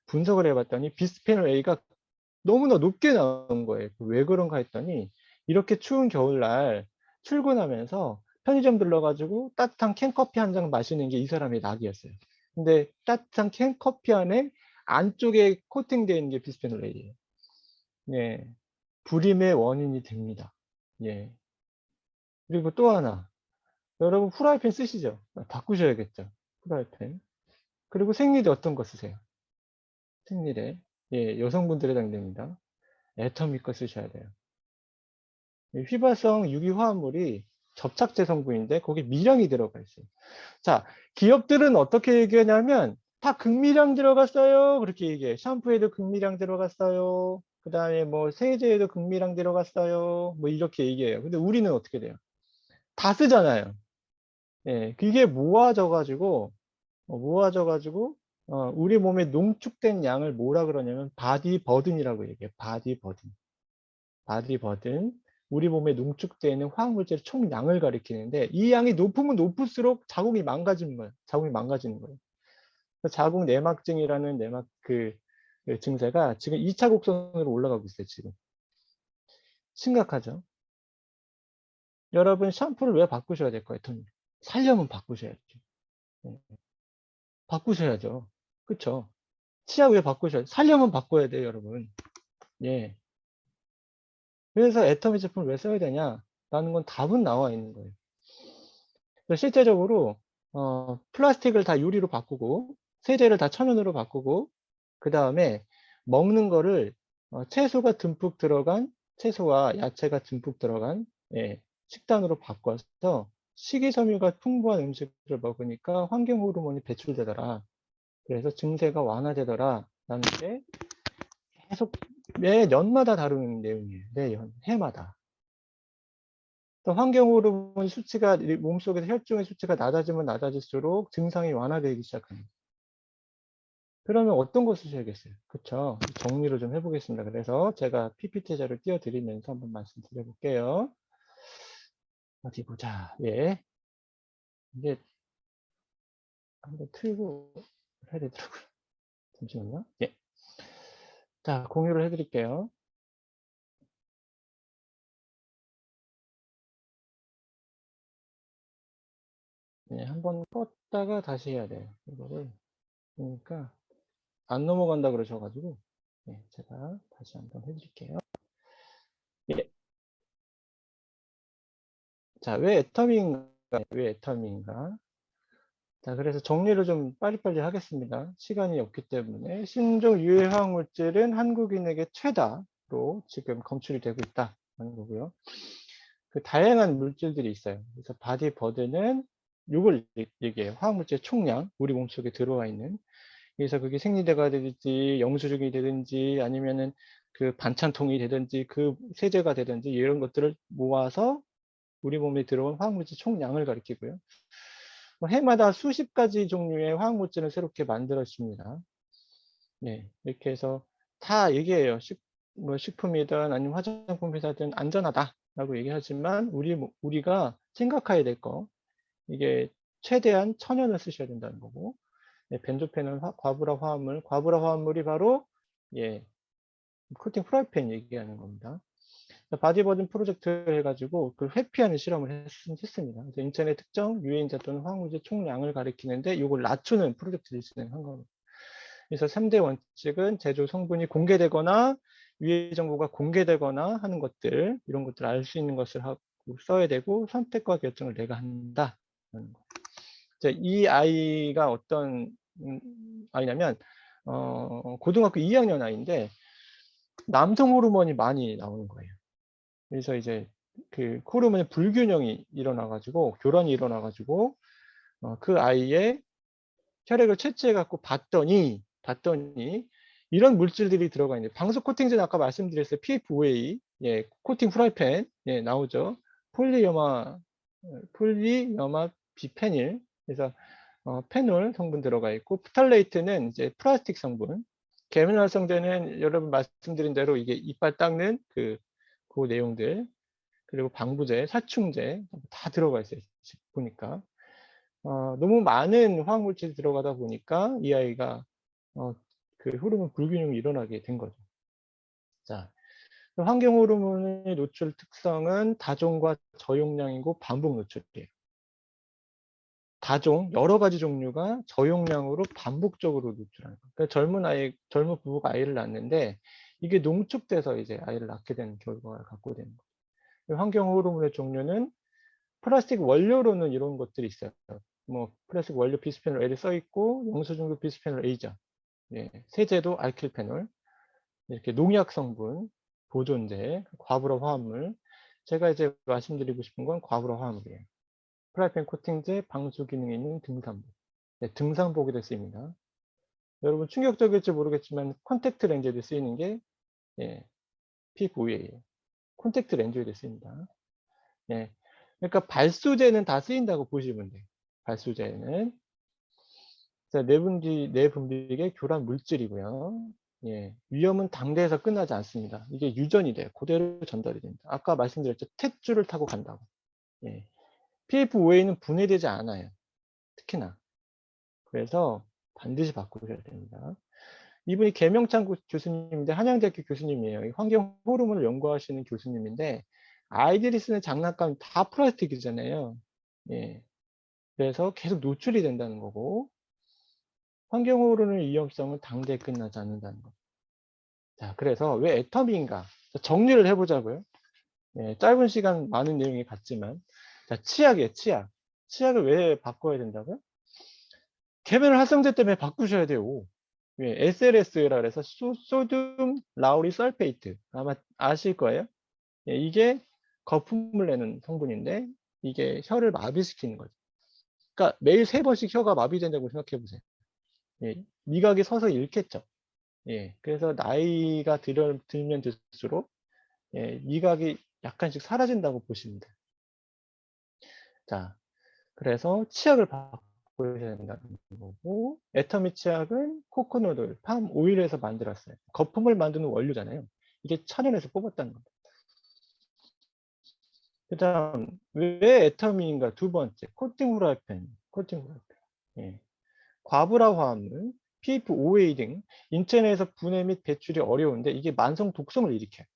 분석을 해봤더니 비스페놀 A가 너무나 높게 나온 거예요. 왜 그런가 했더니 이렇게 추운 겨울날 출근하면서 편의점 들러가지고 따뜻한 캔커피 한 잔 마시는 게 이 사람의 낙이었어요. 근데 따뜻한 캔커피 안에 안쪽에 코팅되어 있는 게 비스페놀 A예요. 불임의 원인이 됩니다. 그리고 또 하나. 여러분 후라이팬 쓰시죠? 바꾸셔야겠죠. 후라이팬. 그리고 생리대 어떤 거 쓰세요? 생리대. 여성분들에 해당됩니다. 애터미 거 쓰셔야 돼요. 휘발성 유기화합물이 접착제 성분인데 거기 미량이 들어가 있어요. 자, 기업들은 어떻게 얘기하냐면 다 극미량 들어갔어요. 그렇게 얘기해요. 샴푸에도 극미량 들어갔어요. 그 다음에 뭐 세제에도 극미량 들어갔어요. 뭐 이렇게 얘기해요. 근데 우리는 어떻게 돼요? 다 쓰잖아요. 그게 모아져가지고 우리 몸에 농축된 양을 뭐라 그러냐면 바디 버든이라고 얘기해요. 바디 버든. 우리 몸에 농축되어 있는 화학물질의 총량을 가리키는데 이 양이 높으면 높을수록 자궁이 망가지는 거예요. 자궁이 망가지는 거예요. 자궁 내막증이라는 내막 그 증세가 지금 2차 곡선으로 올라가고 있어요. 지금 심각하죠. 여러분 샴푸를 왜 바꾸셔야 될 거예요? 돈 살려면 바꾸셔야죠. 바꾸셔야죠. 그쵸? 치아 왜 바꾸셔야 돼요? 살려면 바꿔야 돼요, 여러분. 예. 그래서 애터미 제품을 왜 써야 되냐? 라는 건 답은 나와 있는 거예요. 실제적으로 플라스틱을 다 유리로 바꾸고 세제를 다 천연으로 바꾸고 그 다음에 먹는 거를 채소가 듬뿍 들어간 채소와 야채가 듬뿍 들어간 예, 식단으로 바꿔서 식이섬유가 풍부한 음식을 먹으니까 환경 호르몬이 배출되더라. 그래서 증세가 완화되더라. 라는 게 계속 매 년마다 다루는 내용이에요. 매년 해마다. 또 환경 호르몬 수치가 몸속에서 혈중의 수치가 낮아지면 낮아질수록 증상이 완화되기 시작합니다. 그러면 어떤 거 쓰셔야겠어요? 그쵸? 정리를 좀 해보겠습니다. 그래서 제가 PPT 자료를 띄워드리면서 한번 말씀드려볼게요. 어디 보자. 예. 이게 한번 틀고 해야 되더라고요. 잠시만요. 예. 자, 공유를 해드릴게요. 네, 한번 껐다가 다시 해야 돼요. 이거를. 그러니까 안 넘어간다 그러셔가지고 네, 제가 다시 한번 해드릴게요. 예. 자, 왜 애터미인가? 왜 애터미인가? 자, 그래서 정리를 좀 빨리빨리 하겠습니다. 시간이 없기 때문에 신종 유해 화학 물질은 한국인에게 최다로 지금 검출이 되고 있다는 거고요. 그 다양한 물질들이 있어요. 그래서 바디버드는 이걸 얘기해요. 화학 물질 총량, 우리 몸속에 들어와 있는. 그래서 그게 생리대가 되든지 영수증이 되든지 아니면은 그 반찬통이 되든지 그 세제가 되든지 이런 것들을 모아서 우리 몸에 들어온 화학물질 총량을 가리키고요. 해마다 수십 가지 종류의 화학물질을 새롭게 만들어집니다. 네, 이렇게 해서 다 얘기해요. 식품이든 아니면 화장품 회사든 안전하다라고 얘기하지만 우리가 생각해야 될 거 이게 최대한 천연을 쓰셔야 된다는 거고 네, 벤조펜은 과부라 화합물, 과부라 화합물이 바로 예, 코팅 프라이팬 얘기하는 겁니다. 바디버든 프로젝트를 해가지고 그 회피하는 실험을 했습니다. 그래서 인체의 특정 유해인자 또는 화학물질 총량을 가리키는데 이걸 낮추는 프로젝트를 진행한 겁니다. 그래서 3대 원칙은 제조 성분이 공개되거나 유해 정보가 공개되거나 하는 것들 이런 것들 알 수 있는 것을 하고 써야 되고 선택과 결정을 내가 한다. 이 아이가 어떤 아이냐면 고등학교 2학년 아이인데 남성 호르몬이 많이 나오는 거예요. 그래서 이제 그 호르몬의 불균형이 일어나가지고 교란이 일어나가지고 그 아이의 혈액을 채취해갖고 봤더니 이런 물질들이 들어가 있는데 방수 코팅제는 아까 말씀드렸어요. PFOA, 예, 코팅 프라이팬, 예, 나오죠. 폴리여마 비페닐, 그래서 페놀 성분 들어가 있고 프탈레이트는 이제 플라스틱 성분, 계면 활성제는 여러분 말씀드린 대로 이게 이빨 닦는 그 내용들, 그리고 방부제, 살충제 다 들어가 있어요. 보니까 너무 많은 화학물질이 들어가다 보니까 이 아이가 그 호르몬 불균형이 일어나게 된 거죠. 자, 환경 호르몬의 노출 특성은 다종과 저용량이고 반복 노출이에요. 다종 여러 가지 종류가 저용량으로 반복적으로 노출하는 거예요. 그러니까 젊은 부부가 아이를 낳는데 이게 농축돼서 이제 아이를 낳게 되는 결과를 갖고 되는 거예요. 환경 호르몬의 종류는 플라스틱 원료로는 이런 것들이 있어요. 뭐 플라스틱 원료 비스페놀 L이 써 있고 영수증도 비스페놀 A죠. 예, 세제도 알킬페놀, 이렇게 농약 성분, 보존제, 과부라 화합물. 제가 이제 말씀드리고 싶은 건 과부라 화합물이에요. 프라이팬 코팅제, 방수 기능이 있는 등산복. 네, 등산복에도 쓰입니다. 여러분 충격적일지 모르겠지만 콘택트 렌즈에도 쓰이는 게 예, PFOA예요. 콘택트 렌즈에도 쓰입니다. 예, 그러니까 발수제는 다 쓰인다고 보시면 돼요. 발수제는 자, 내분비계 교란 물질이고요. 예, 위험은 당대에서 끝나지 않습니다. 이게 유전이 돼요. 그대로 전달이 됩니다. 아까 말씀드렸죠. 탯줄을 타고 간다고. 예. PF5A는 분해되지 않아요. 특히나. 그래서 반드시 바꾸셔야 됩니다. 이분이 계명찬 교수님인데 한양대학교 교수님이에요. 이 환경 호르몬을 연구하시는 교수님인데 아이들이 쓰는 장난감 다 플라스틱이잖아요. 예. 그래서 계속 노출이 된다는 거고 환경 호르몬의 위험성은 당대에 끝나지 않는다는 거. 자, 그래서 왜 애터미인가? 정리를 해보자고요. 예, 짧은 시간 많은 내용이 같지만 자, 치약이에요. 치약. 치약을 왜 바꿔야 된다고요? 계면 활성제 때문에 바꾸셔야 돼요. 예, SLS라 그래서 소듐 라우리 설페이트 아마 아실 거예요. 예, 이게 거품을 내는 성분인데 이게 혀를 마비시키는 거죠. 그러니까 매일 3번씩 혀가 마비된다고 생각해 보세요. 예, 미각이 서서 잃겠죠. 예, 그래서 나이가 들면 들수록 예, 미각이 약간씩 사라진다고 보시면 돼요. 자, 그래서 치약을 바꾸셔야 된다는 거고, 애터미 치약은 코코넛 오일, 팜 오일에서 만들었어요. 거품을 만드는 원료잖아요. 이게 천연에서 뽑았다는 겁니다. 그 다음, 왜 애터미인가? 두 번째, 코팅 후라이팬. 코팅 후라이팬. 예. 과부라 화합물, PF5A 등 인체 내에서 분해 및 배출이 어려운데 이게 만성 독성을 일으켜요.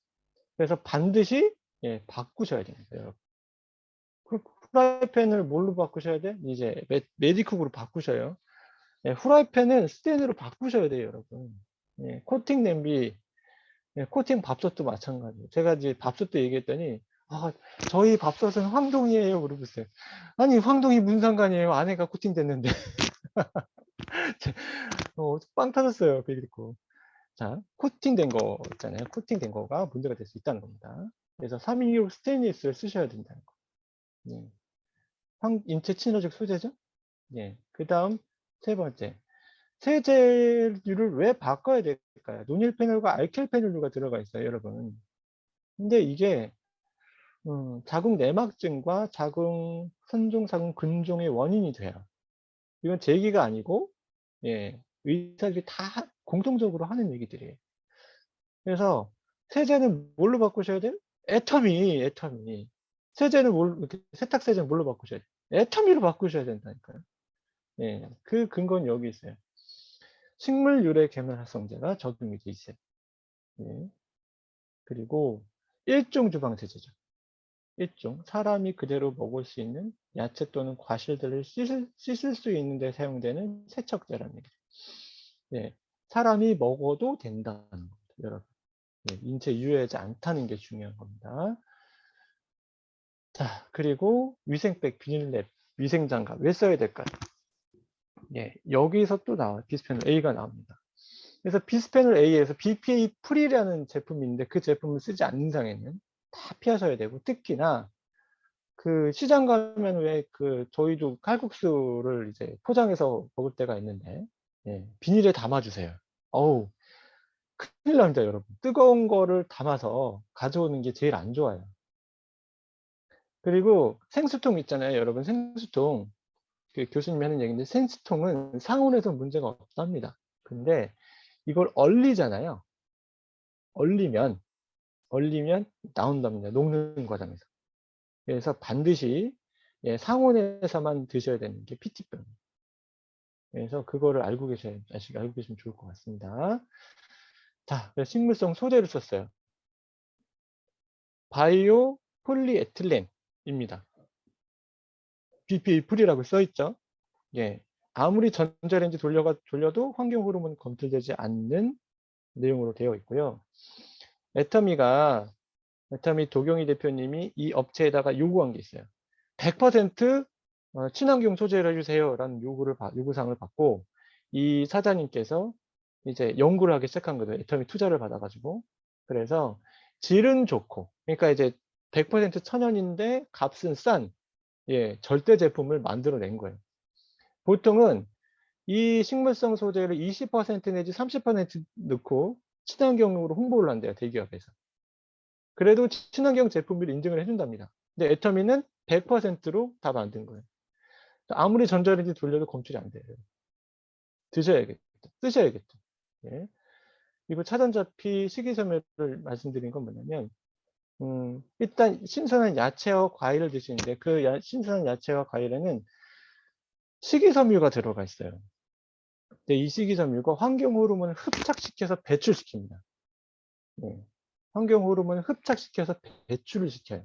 그래서 반드시 예, 바꾸셔야 됩니다, 여러분. 후라이팬을 뭘로 바꾸셔야 돼? 이제 메디쿡으로 바꾸셔요. 예, 후라이팬은 스테인으로 바꾸셔야 돼요, 여러분. 예, 코팅 냄비, 예, 코팅 밥솥도 마찬가지예요. 제가 이제 밥솥도 얘기했더니 아, 저희 밥솥은 황동이에요, 그러고있어요. 아니, 황동이 무슨 상관이에요? 안에가 코팅됐는데. 빵 터졌어요, 그 듣고. 자, 코팅된 거 있잖아요. 코팅된 거가 문제가 될 수 있다는 겁니다. 그래서 316 스테인리스를 쓰셔야 된다는 거. 예. 인체 친화적 소재죠. 예. 그 다음 세 번째, 세제류를 왜 바꿔야 될까요? 노닐페놀과 알킬페놀류가 들어가 있어요, 여러분. 근데 이게 자궁 내막증과 자궁 선종사궁 근종의 원인이 돼요. 이건 제 얘기가 아니고 예, 의사들이 다 공통적으로 하는 얘기들이에요. 그래서 세제는 뭘로 바꾸셔야 돼요? 애터미. 세제는 세탁세제는 뭘로 바꾸셔야 돼요? 애터미로 바꾸셔야 된다니까요. 예, 그 근거는 여기 있어요. 식물 유래 계면 활성제가 적용이 돼 있어요. 예. 그리고 일종 주방 세제죠. 일종 사람이 그대로 먹을 수 있는 야채 또는 과실들을 씻을 수 있는 데 사용되는 세척제라는 얘기죠. 예. 사람이 먹어도 된다는 겁니다, 여러분. 예. 인체 유해하지 않다는 게 중요한 겁니다. 자, 그리고 위생백, 비닐랩, 위생장갑 왜 써야 될까요? 예, 여기서 또 나와요. 비스페놀 A가 나옵니다. 그래서 비스페놀 A에서 BPA 프리라는 제품이 있는데 그 제품을 쓰지 않는 상에는 다 피하셔야 되고, 특히나 그 시장 가면 왜 저희도 칼국수를 이제 포장해서 먹을 때가 있는데 예, 비닐에 담아주세요. 어우, 큰일 납니다, 여러분. 뜨거운 거를 담아서 가져오는 게 제일 안 좋아요. 그리고 생수통 있잖아요, 여러분. 생수통. 그 교수님이 하는 얘기인데 생수통은 상온에서 문제가 없답니다. 근데 이걸 얼리잖아요. 얼리면 나온답니다. 녹는 과정에서. 그래서 반드시 예, 상온에서만 드셔야 되는 게 PT병. 그래서 그거를 알고 계시면 좋을 것 같습니다. 자, 식물성 소재를 썼어요. 바이오 폴리에틸렌입니다. BPA 프리라고 써있죠. 예, 아무리 전자레인지 돌려도 환경 호르몬 검출되지 않는 내용으로 되어 있고요. 애터미 도경희 대표님이 이 업체에다가 요구한 게 있어요. 100% 친환경 소재를 해주세요 라는 요구사항을 받고 이 사장님께서 이제 연구를 하기 시작한 거죠. 애터미 투자를 받아가지고. 그래서 질은 좋고, 그러니까 이제 100% 천연인데 값은 싼 예, 절대 제품을 만들어낸 거예요. 보통은 이 식물성 소재를 20% 내지 30% 넣고 친환경으로 홍보를 한대요, 대기업에서. 그래도 친환경 제품을 인증을 해준답니다. 근데 애터미는 100%로 다 만든 거예요. 아무리 전자레인지 돌려도 검출이 안 돼요. 드셔야겠죠. 쓰셔야겠죠. 예. 이거 차전자피 식이섬유를 말씀드린 건 뭐냐면 일단 신선한 야채와 과일을 드시는데 그 신선한 야채와 과일에는 식이섬유가 들어가 있어요. 근데 이 식이섬유가 환경 호르몬을 흡착시켜서 배출시킵니다. 네. 환경 호르몬을 흡착시켜서 배출을 시켜요.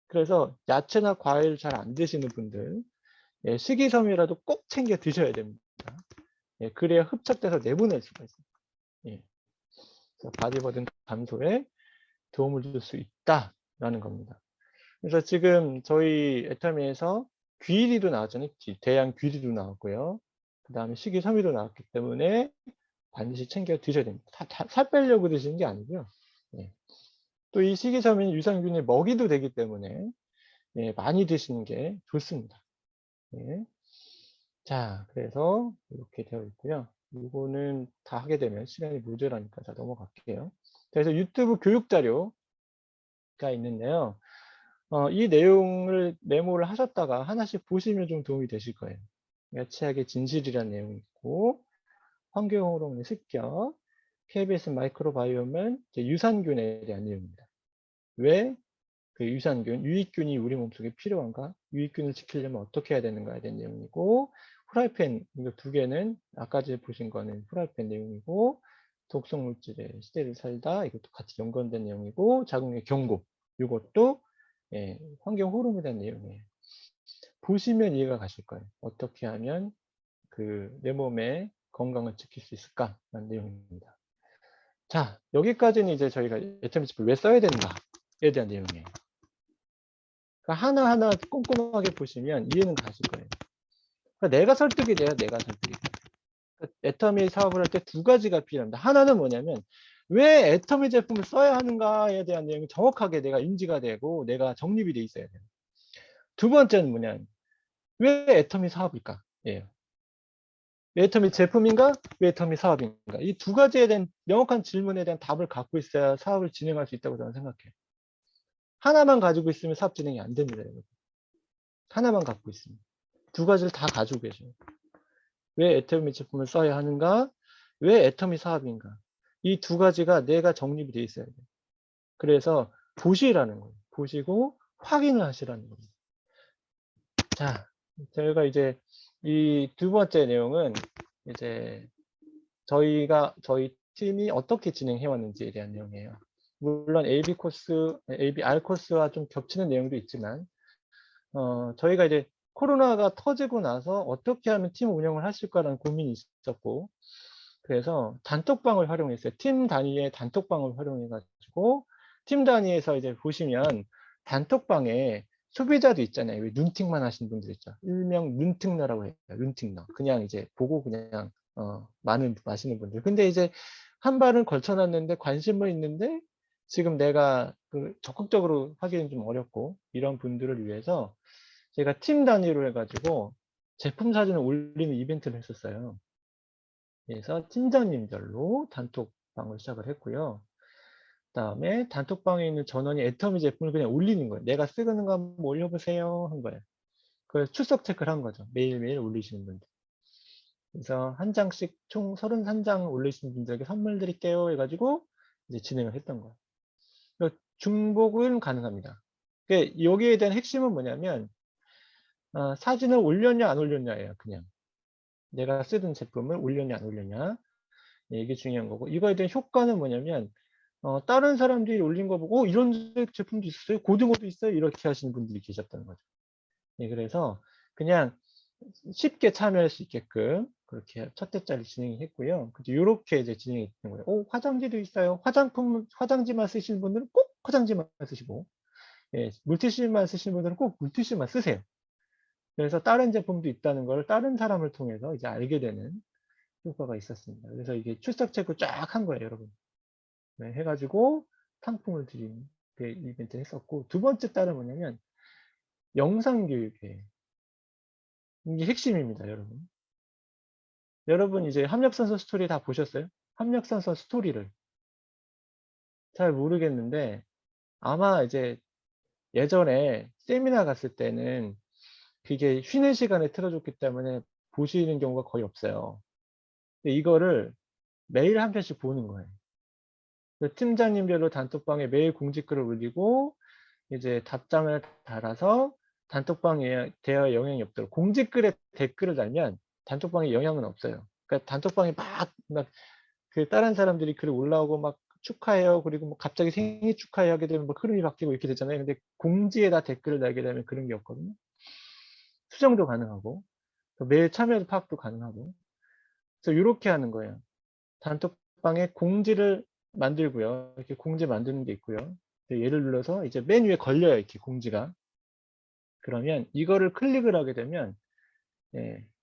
그래서 야채나 과일 잘 안 드시는 분들 식이섬유라도 꼭 챙겨 드셔야 됩니다. 그래야 흡착돼서 내보낼 수가 있어요. 그래서 바디버든 감소에 도움을 줄 수 있다라는 겁니다. 그래서 지금 저희 애터미에서 귀리도 나왔잖아요. 대양 귀리도 나왔고요. 그 다음에 식이섬유도 나왔기 때문에 반드시 챙겨 드셔야 됩니다. 살 빼려고 드시는 게 아니고요. 또 이 식이섬유는 유산균의 먹이도 되기 때문에 많이 드시는 게 좋습니다. 자, 그래서 이렇게 되어 있고요. 이거는 다 하게 되면 시간이 모자라니까 자 넘어갈게요. 그래서 유튜브 교육 자료가 있는데요. 이 내용을 메모를 하셨다가 하나씩 보시면 좀 도움이 되실 거예요. 야채학의 진실이라는 내용이 있고, 환경호르몬의 습격, KBS 마이크로바이옴은 유산균에 대한 내용입니다. 왜 그 유산균, 유익균이 우리 몸속에 필요한가? 유익균을 지키려면 어떻게 해야 되는가에 대한 내용이고, 프라이팬, 이거 두 개는 아까 전에 보신 거는 프라이팬 내용이고, 독성물질의 시대를 살다, 이것도 같이 연관된 내용이고, 자궁의 경고, 이것도 환경 호르몬에 대한 내용이에요. 보시면 이해가 가실 거예요. 어떻게 하면 내 몸의 건강을 지킬 수 있을까라는 내용입니다. 자, 여기까지는 이제 저희가 애터미칩을 왜 써야 되는가에 대한 내용이에요. 그러니까 하나하나 꼼꼼하게 보시면 이해는 가실 거예요. 그러니까 내가 설득이 돼요. 내가 설득이 돼요. 그러니까 애터미 사업을 할 때 두 가지가 필요합니다. 하나는 뭐냐면 왜 애터미 제품을 써야 하는가에 대한 내용이 정확하게 내가 인지가 되고 내가 정립이 돼 있어야 돼요. 두 번째는 뭐냐면 왜 애터미 사업일까? 예. 왜 애터미 제품인가? 왜 애터미 사업인가? 이 두 가지에 대한 명확한 질문에 대한 답을 갖고 있어야 사업을 진행할 수 있다고 저는 생각해요. 하나만 가지고 있으면 사업 진행이 안 됩니다, 여러분. 하나만 갖고 있으면. 두 가지를 다 가지고 계셔요. 왜 애터미 제품을 써야 하는가? 왜 애터미 사업인가? 이 두 가지가 내가 정립이 돼 있어야 돼요. 그래서 보시라는 거예요. 보시고 확인을 하시라는 겁니다. 자, 저희가 이제 이 두 번째 내용은 이제 저희 팀이 어떻게 진행해 왔는지에 대한 내용이에요. 물론 ABR 코스와 좀 겹치는 내용도 있지만, 저희가 이제 코로나가 터지고 나서 어떻게 하면 팀 운영을 하실까라는 고민이 있었고, 그래서 단톡방을 활용했어요. 팀 단위의 단톡방을 활용해가지고, 팀 단위에서 이제 보시면 단톡방에 소비자도 있잖아요. 왜 눈팅만 하시는 분들 있죠. 일명 눈팅러라고 해요. 눈팅러. 그냥 이제 보고 그냥 마시는 분들. 근데 이제 한 발은 걸쳐놨는데 관심은 있는데 지금 내가 적극적으로 하기는 좀 어렵고 이런 분들을 위해서 제가 팀 단위로 해가지고 제품 사진을 올리는 이벤트를 했었어요. 그래서 팀장님별로 단톡방을 시작을 했고요. 그다음에 단톡방에 있는 전원이 애터미 제품을 그냥 올리는 거예요. 내가 쓰는 거 한번 올려보세요 한 거예요. 그래서 출석 체크를 한 거죠. 매일매일 올리시는 분들. 그래서 한 장씩 총 33장 올리시는 분들에게 선물 드릴게요 해가지고 이제 진행을 했던 거예요. 중복은 가능합니다. 여기에 대한 핵심은 뭐냐면 사진을 올렸냐 안 올렸냐예요. 그냥 내가 쓰던 제품을 올렸냐 안 올렸냐 이게 중요한 거고, 이거에 대한 효과는 뭐냐면 다른 사람들이 올린 거 보고 이런 제품도 있어요, 고등어도 있어요, 이렇게 하시는 분들이 계셨다는 거죠. 그래서 그냥 쉽게 참여할 수 있게끔 그렇게 첫 회짜리 진행했고요. 이렇게 이제 진행이 되는 거예요. 화장지도 있어요. 화장지만 쓰시는 분들은 꼭 화장지만 쓰시고, 물티슈만 쓰시는 분들은 꼭 물티슈만 쓰세요. 그래서 다른 제품도 있다는 걸 다른 사람을 통해서 이제 알게 되는 효과가 있었습니다. 그래서 이게 출석 체크 쫙 한 거예요, 여러분. 해가지고 상품을 드리는 이벤트를 했었고, 두 번째 딸은 뭐냐면 영상 교육이에요. 이게 핵심입니다, 여러분. 여러분 이제 합력선서 스토리 다 보셨어요? 합력선서 스토리를 잘 모르겠는데 아마 이제 예전에 세미나 갔을 때는 그게 쉬는 시간에 틀어줬기 때문에 보시는 경우가 거의 없어요. 근데 이거를 매일 한 편씩 보는 거예요. 팀장님별로 단톡방에 매일 공지글을 올리고 이제 답장을 달아서 단톡방에 대화에 영향이 없도록 공지글에 댓글을 달면 단톡방에 영향은 없어요. 그러니까 단톡방에 막 그 다른 사람들이 글 올라오고 막 축하해요. 그리고 뭐 갑자기 생일 축하해 하게 되면 뭐 흐름이 바뀌고 이렇게 되잖아요. 근데 공지에다 댓글을 달게 되면 그런 게 없거든요. 수정도 가능하고 매일 참여 파악도 가능하고. 그래서 이렇게 하는 거예요. 단톡방에 공지를 만들고요. 이렇게 공지 만드는 게 있고요. 예를 들어서 이제 맨 위에 걸려요. 이렇게 공지가. 그러면 이거를 클릭을 하게 되면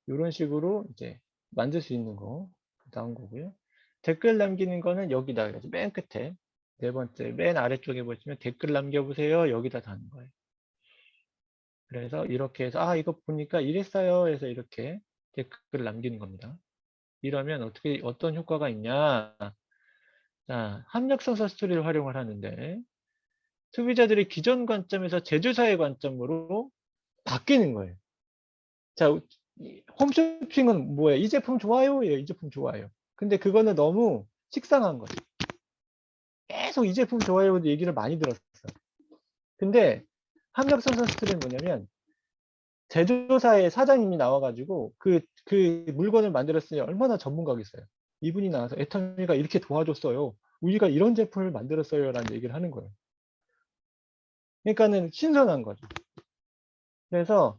이런 식으로 이제 만들 수 있는 거 나온 거고요. 댓글 남기는 거는 여기다 맨 끝에 네 번째 맨 아래쪽에 보시면 댓글 남겨보세요. 여기다 다는 거예요. 그래서 이렇게 해서 아 이거 보니까 이랬어요 해서 이렇게 댓글을 남기는 겁니다. 이러면 어떤 효과가 있냐. 자, 합력선서 스토리를 활용을 하는데 소비자들이 기존 관점에서 제조사의 관점으로 바뀌는 거예요. 자, 홈쇼핑은 뭐예요? 이 제품 좋아요? 이 제품 좋아요. 근데 그거는 너무 식상한 거죠. 계속 이 제품 좋아요 얘기를 많이 들었어요. 근데 합력선서 스토리는 뭐냐면 제조사의 사장님이 나와가지고 그 물건을 만들었으니 얼마나 전문가겠어요. 이분이 나와서 애터미가 이렇게 도와줬어요. 우리가 이런 제품을 만들었어요. 라는 얘기를 하는 거예요. 그러니까는 신선한 거죠. 그래서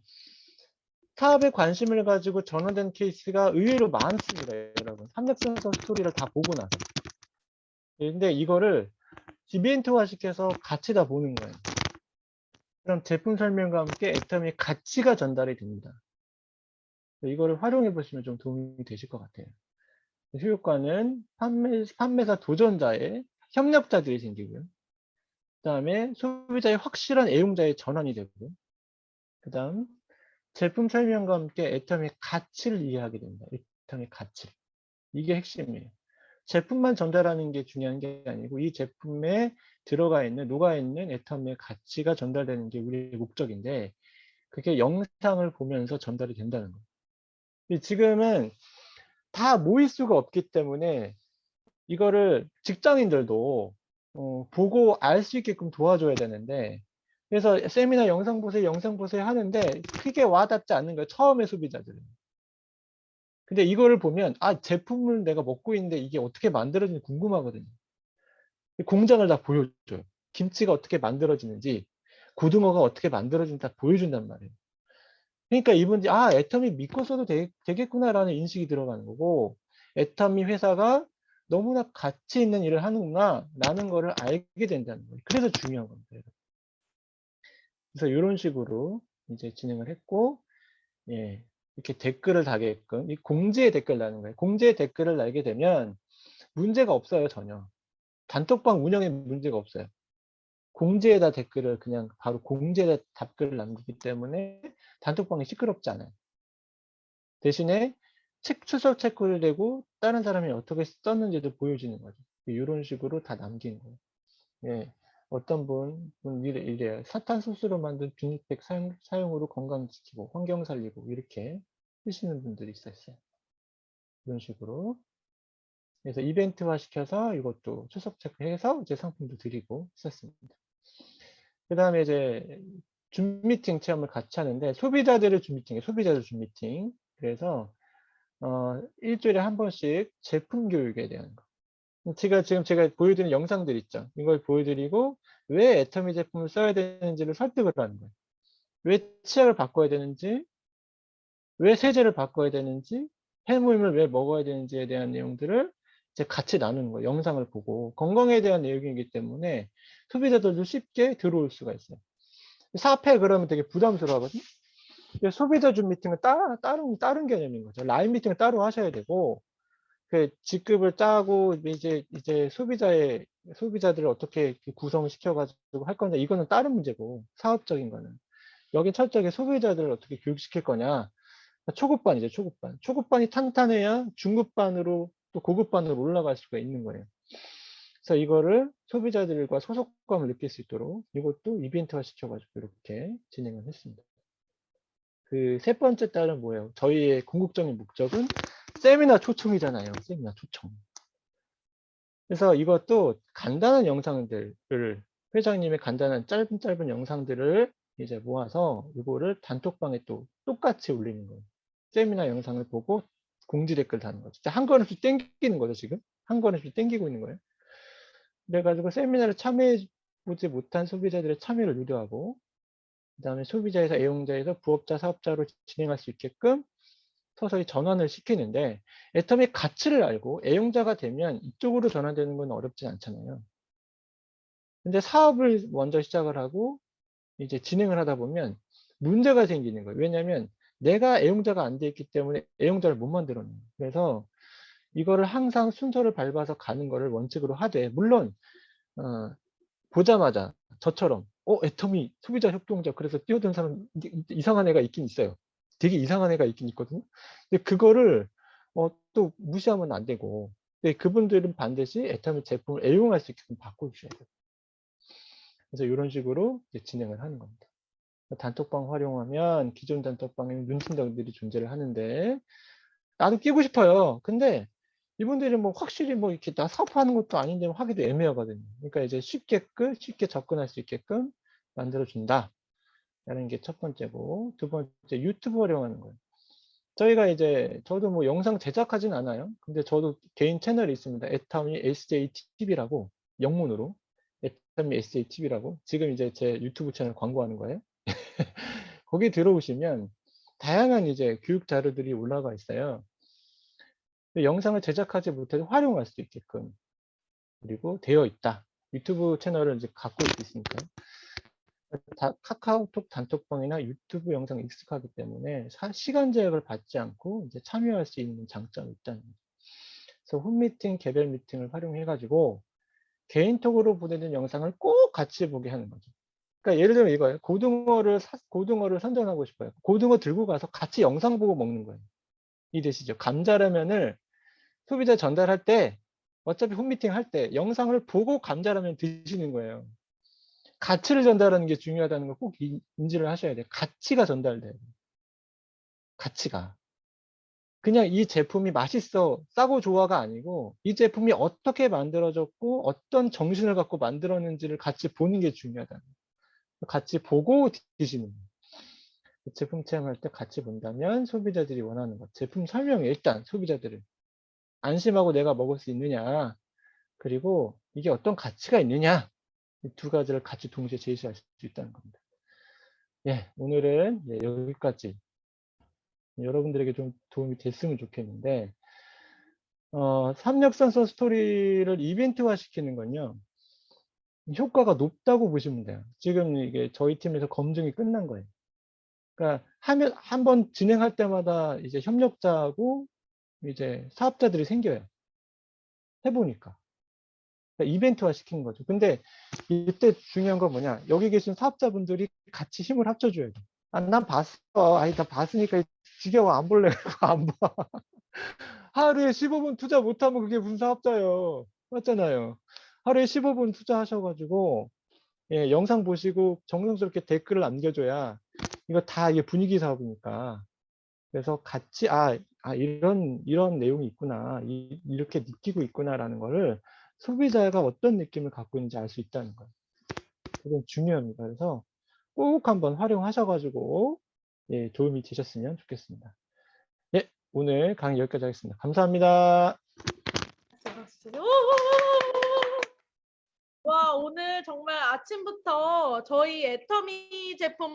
사업에 관심을 가지고 전환된 케이스가 의외로 많습니다. 여러분. 합력선서 스토리를 다 보고 나서. 근데 이거를 이벤트화 시켜서 같이 다 보는 거예요. 그럼 제품 설명과 함께 애터미의 가치가 전달이 됩니다. 이거를 활용해 보시면 좀 도움이 되실 것 같아요. 효과는 판매사 도전자의 협력자들이 생기고요. 그 다음에 소비자의 확실한 애용자의 전환이 되고요. 그 다음 제품 설명과 함께 애터미의 가치를 이해하게 됩니다. 애터미의 가치를. 이게 핵심이에요. 제품만 전달하는 게 중요한 게 아니고 이 제품에 녹아있는 애터미의 가치가 전달되는 게 우리의 목적인데 그게 영상을 보면서 전달이 된다는 거예요. 지금은 다 모일 수가 없기 때문에 이거를 직장인들도 보고 알 수 있게끔 도와줘야 되는데 그래서 세미나 영상 보세요 하는데 크게 와닿지 않는 거예요. 처음에 소비자들은. 근데 이거를 보면 아 제품을 내가 먹고 있는데 이게 어떻게 만들어지는지 궁금하거든요. 공장을 다 보여줘요. 김치가 어떻게 만들어지는지 고등어가 어떻게 만들어지는지 다 보여준단 말이에요. 그러니까 이분들이 아 애터미 믿고 써도 되겠구나라는 인식이 들어가는 거고 애터미 회사가 너무나 가치 있는 일을 하는구나 라는 거를 알게 된다는 거예요. 그래서 중요한 겁니다. 그래서 이런 식으로 이제 진행을 했고 이렇게 댓글을 다게끔 이 공지에 댓글 달는 거예요. 공지에 댓글을 달게 되면 문제가 없어요. 전혀. 단톡방 운영에 문제가 없어요. 공지에다 댓글을 그냥 바로 공지에다 답글을 남기기 때문에 단톡방이 시끄럽지 않아요. 대신에 추석 체크를 되고 다른 사람이 어떻게 썼는지도 보여지는 거죠. 이런 식으로 다 남긴 거예요. 어떤 분은 이래요. 사탄소스로 만든 비닐백 사용으로 건강 지키고 환경 살리고 이렇게 쓰시는 분들이 있었어요. 이런 식으로. 그래서 이벤트화 시켜서 이것도 추석 체크해서 이제 상품도 드리고 있었습니다. 그 다음에 이제 줌 미팅 체험을 같이 하는데 소비자들 줌 미팅. 그래서 일주일에 한 번씩 제품 교육에 대한 거. 지금 제가 보여드린 영상들 있죠. 이걸 보여드리고 왜 애터미 제품을 써야 되는지를 설득을 하는 거예요. 왜 치약을 바꿔야 되는지, 왜 세제를 바꿔야 되는지, 해모임을 왜 먹어야 되는지에 대한 내용들을 이제 같이 나누는 거예요. 영상을 보고 건강에 대한 내용이기 때문에 소비자들도 쉽게 들어올 수가 있어요. 사업해 그러면 되게 부담스러워하거든요. 소비자 줌 미팅은 다른 개념인 거죠. 라인 미팅을 따로 하셔야 되고, 그 직급을 짜고 이제 소비자들을 어떻게 구성시켜가지고 할 거냐 이거는 다른 문제고 사업적인 거는 여기 철저하게 소비자들을 어떻게 교육시킬 거냐 초급반이죠. 초급반이 탄탄해야 중급반으로 또 고급반으로 올라갈 수가 있는 거예요. 그래서 이거를 소비자들과 소속감을 느낄 수 있도록 이것도 이벤트화 시켜가지고 이렇게 진행을 했습니다. 그 세 번째 달은 뭐예요? 저희의 궁극적인 목적은 세미나 초청이잖아요. 세미나 초청. 그래서 이것도 간단한 영상들을 회장님의 간단한 짧은 영상들을 이제 모아서 이거를 단톡방에 또 똑같이 올리는 거예요. 세미나 영상을 보고 공지 댓글 다는 거죠. 한 걸음씩 땡기는 거죠, 지금. 한 걸음씩 땡기고 있는 거예요. 그래가지고 세미나를 참여해 보지 못한 소비자들의 참여를 유도하고, 그다음에 소비자에서 애용자에서 부업자, 사업자로 진행할 수 있게끔 서서히 전환을 시키는데, 애터미의 가치를 알고 애용자가 되면 이쪽으로 전환되는 건 어렵진 않잖아요. 근데 사업을 먼저 시작을 하고 이제 진행을 하다 보면 문제가 생기는 거예요. 왜냐하면 내가 애용자가 안 돼 있기 때문에 애용자를 못 만들어내요. 그래서 이거를 항상 순서를 밟아서 가는 거를 원칙으로 하되, 물론 보자마자 저처럼 애터미 소비자 협동조 그래서 뛰어든 사람 이상한 애가 있긴 있어요. 되게 이상한 애가 있긴 있거든요. 근데 그거를 또 무시하면 안 되고, 근데 그분들은 반드시 애터미 제품을 애용할 수 있게끔 바꿔주셔야 돼요. 그래서 이런 식으로 이제 진행을 하는 겁니다. 단톡방 활용하면 기존 단톡방에는 눈친덕들이 존재를 하는데, 나도 끼고 싶어요. 근데 이분들이 뭐 확실히 뭐 이렇게 나 사업하는 것도 아닌데 하기도 애매하거든요. 그러니까 이제 쉽게 접근할 수 있게끔 만들어준다. 라는 게 첫 번째고, 두 번째 유튜브 활용하는 거예요. 저희가 이제 저도 뭐 영상 제작하진 않아요. 근데 저도 개인 채널이 있습니다. 애터미 SJTV라고, 영문으로 애터미 SJTV라고. 지금 이제 제 유튜브 채널 광고하는 거예요. 거기 들어오시면 다양한 이제 교육 자료들이 올라가 있어요. 영상을 제작하지 못해도 활용할 수 있게끔 그리고 되어 있다. 유튜브 채널을 이제 갖고 있으니까. 카카오톡 단톡방이나 유튜브 영상 익숙하기 때문에 시간 제약을 받지 않고 이제 참여할 수 있는 장점이 있다는 거죠. 그래서 홈미팅, 개별 미팅을 활용해가지고 개인톡으로 보내는 영상을 꼭 같이 보게 하는 거죠. 그러니까 예를 들면 이거예요. 고등어를 선전하고 싶어요. 고등어 들고 가서 같이 영상 보고 먹는 거예요. 이해되시죠? 감자라면을 소비자 전달할 때, 어차피 홈미팅 할 때 영상을 보고 감자라면 드시는 거예요. 가치를 전달하는 게 중요하다는 걸 꼭 인지를 하셔야 돼요. 가치가 전달돼요. 가치가. 그냥 이 제품이 맛있어, 싸고 좋아가 아니고 이 제품이 어떻게 만들어졌고 어떤 정신을 갖고 만들었는지를 같이 보는 게 중요하다. 같이 보고 드시는 거예요. 제품 체험할 때 같이 본다면 소비자들이 원하는 것. 제품 설명에 일단 소비자들을 안심하고 내가 먹을 수 있느냐, 그리고 이게 어떤 가치가 있느냐, 이 두 가지를 같이 동시에 제시할 수 있다는 겁니다. 예, 오늘은 여기까지. 여러분들에게 좀 도움이 됐으면 좋겠는데, 삼력선서 스토리를 이벤트화 시키는 건요, 효과가 높다고 보시면 돼요. 지금 이게 저희 팀에서 검증이 끝난 거예요. 그러니까 한번 진행할 때마다 이제 협력자하고 이제 사업자들이 생겨요. 해보니까. 그러니까 이벤트화 시킨 거죠. 근데 이때 중요한 건 뭐냐? 여기 계신 사업자분들이 같이 힘을 합쳐줘야 돼. 난 봤어. 나 봤으니까 지겨워. 안 볼래. 안 봐. 하루에 15분 투자 못하면 그게 무슨 사업자예요. 맞잖아요. 하루에 15분 투자하셔가지고, 예, 영상 보시고 정성스럽게 댓글을 남겨줘야 이거 다 이게 분위기 사업이니까. 그래서 같이, 이런 내용이 있구나. 이렇게 느끼고 있구나라는 거를 소비자가 어떤 느낌을 갖고 있는지 알 수 있다는 거예요. 그건 중요합니다. 그래서 꼭 한번 활용하셔가지고, 예, 도움이 되셨으면 좋겠습니다. 예, 오늘 강의 여기까지 하겠습니다. 감사합니다. 와, 오늘 정말 아침부터 저희 애터미 제품을